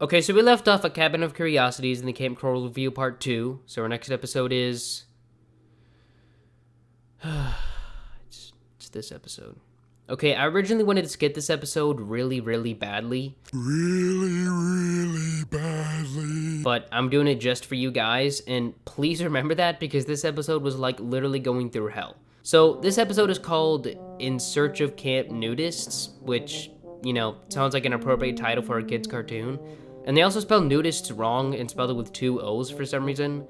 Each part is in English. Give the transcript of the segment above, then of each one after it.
Okay, so we left off at Cabin of Curiosities in the Camp Coral Review Part 2. So our next episode is... it's this episode. Okay, I originally wanted to skip this episode really badly. Really badly. But I'm doing it just for you guys, and please remember that because this episode was like literally going through hell. So this episode is called In Search of Camp Nudists, which, you know, sounds like an appropriate title for a kid's cartoon. And they also spelled nudists wrong and spelled it with 2 O's for some reason.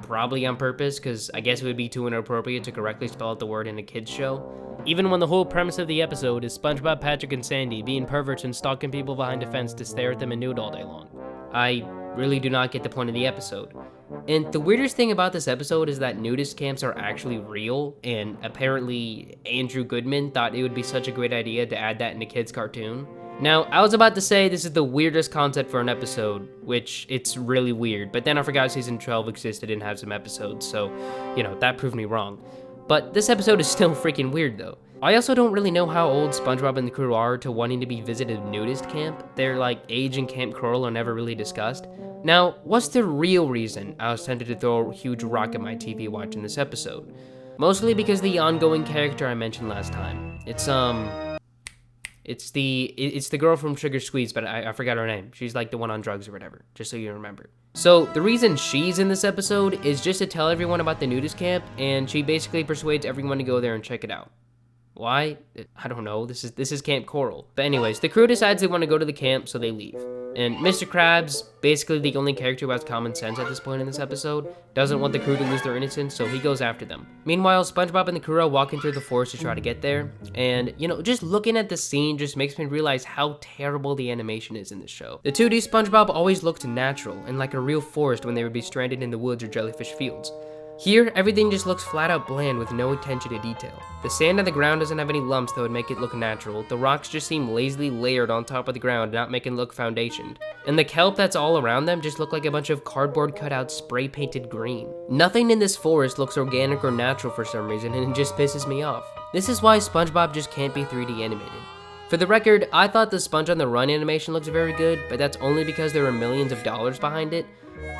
Probably on purpose, because I guess it would be too inappropriate to correctly spell out the word in a kid's show. Even when the whole premise of the episode is SpongeBob, Patrick, and Sandy being perverts and stalking people behind a fence to stare at them and nude all day long. I really do not get the point of the episode. And the weirdest thing about this episode is that nudist camps are actually real, and apparently Andrew Goodman thought it would be such a great idea to add that in a kid's cartoon. Now, I was about to say this is the weirdest concept for an episode, which it's really weird, but then I forgot season 12 existed and had some episodes, so, you know, that proved me wrong. But this episode is still freaking weird, though. I also don't really know how old SpongeBob and the crew are to wanting to be visited nudist camp. Their, like, age and Camp Coral are never really discussed. Now, what's the real reason I was tempted to throw a huge rock at my TV watching this episode? Mostly because the ongoing character I mentioned last time. It's the girl from Sugar Squeeze, but I forgot her name. She's like the one on drugs or whatever, just so you remember. So the reason she's in this episode is just to tell everyone about the nudist camp, and she basically persuades everyone to go there and check it out. Why? I don't know. This is Camp Coral. But anyways, the crew decides they want to go to the camp, so they leave. And Mr. Krabs, basically the only character who has common sense at this point in this episode, doesn't want the crew to lose their innocence, so he goes after them. Meanwhile, SpongeBob and the crew are walking through the forest to try to get there. And, you know, just looking at the scene just makes me realize how terrible the animation is in this show. The 2D SpongeBob always looked natural and like a real forest when they would be stranded in the woods or jellyfish fields. Here, everything just looks flat out bland with no attention to detail. The sand on the ground doesn't have any lumps that would make it look natural. The rocks just seem lazily layered on top of the ground, not making it look foundationed. And the kelp that's all around them just look like a bunch of cardboard cutouts spray painted green. Nothing in this forest looks organic or natural for some reason, and it just pisses me off. This is why SpongeBob just can't be 3D animated. For the record, I thought the Sponge on the Run animation looks very good, but that's only because there are millions of dollars behind it.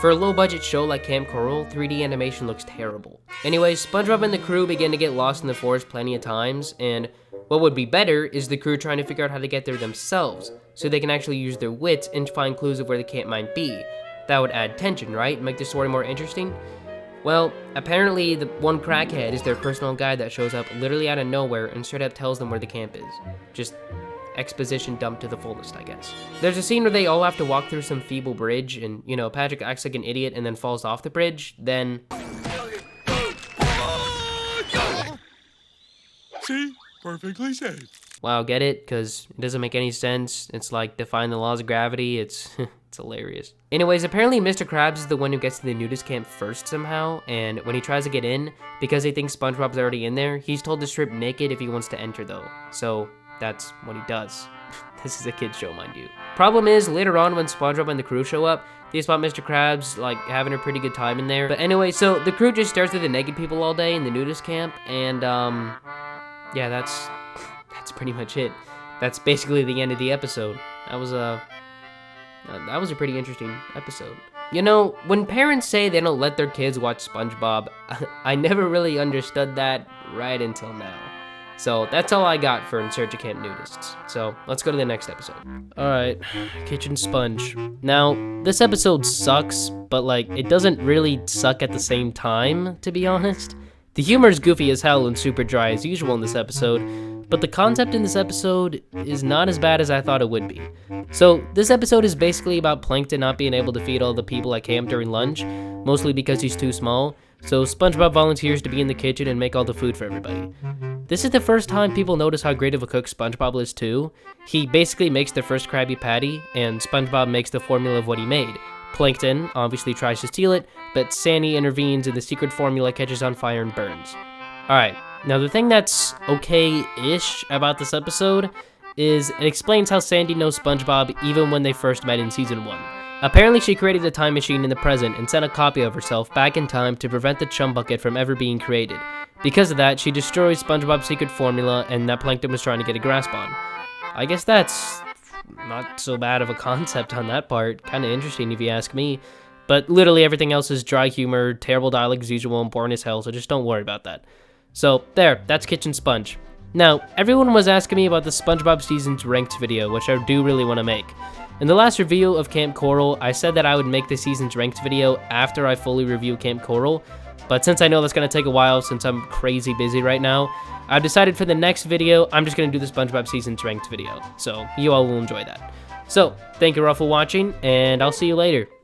For a low-budget show like Camp Coral, 3D animation looks terrible. Anyways, SpongeBob and the crew begin to get lost in the forest plenty of times, and what would be better is the crew trying to figure out how to get there themselves, so they can actually use their wits and find clues of where the camp might be. That would add tension, right? Make the story more interesting? Well, apparently the one crackhead is their personal guide that shows up literally out of nowhere and straight up tells them where the camp is. Just exposition dumped to the fullest, I guess. There's a scene where they all have to walk through some feeble bridge, and, you know, Patrick acts like an idiot and then falls off the bridge, then... See? Perfectly safe. Wow, get it? Because it doesn't make any sense. It's like defying the laws of gravity. It's hilarious. Anyways, apparently Mr. Krabs is the one who gets to the nudist camp first somehow, and when he tries to get in, because he thinks SpongeBob's already in there, he's told to strip naked if he wants to enter though. So that's what he does. This is a kid's show, mind you. Problem is, later on when SpongeBob and the crew show up, they spot Mr. Krabs, like, having a pretty good time in there. But anyway, so the crew just stares at the naked people all day in the nudist camp, and, yeah, that's pretty much it. That's basically the end of the episode. That was a pretty interesting episode. You know, when parents say they don't let their kids watch SpongeBob, I never really understood that right until now. So that's all I got for In Search of Camp Nudists. So let's go to the next episode. Alright, Kitchen Sponge. Now, this episode sucks, but like, it doesn't really suck at the same time, to be honest. The humor is goofy as hell and super dry as usual in this episode, but the concept in this episode is not as bad as I thought it would be. So this episode is basically about Plankton not being able to feed all the people at camp during lunch, mostly because he's too small. So SpongeBob volunteers to be in the kitchen and make all the food for everybody. This is the first time people notice how great of a cook SpongeBob is too. He basically makes the first Krabby Patty, and SpongeBob makes the formula of what he made. Plankton obviously tries to steal it, but Sandy intervenes and the secret formula catches on fire and burns. Alright, now the thing that's okay-ish about this episode is it explains how Sandy knows SpongeBob even when they first met in Season 1. Apparently she created a time machine in the present and sent a copy of herself back in time to prevent the chum bucket from ever being created. Because of that, she destroys SpongeBob's secret formula and that Plankton was trying to get a grasp on. I guess that's not so bad of a concept on that part. Kind of interesting if you ask me. But literally everything else is dry humor, terrible dialogue as usual, and boring as hell, so just don't worry about that. So, there, that's Kitchen Sponge. Now, everyone was asking me about the SpongeBob Seasons Ranked video, which I do really want to make. In the last review of Kamp Koral, I said that I would make the Seasons Ranked video after I fully review Kamp Koral, but since I know that's going to take a while since I'm crazy busy right now, I've decided for the next video, I'm just going to do the SpongeBob Seasons Ranked video, so you all will enjoy that. So, thank you all for watching, and I'll see you later.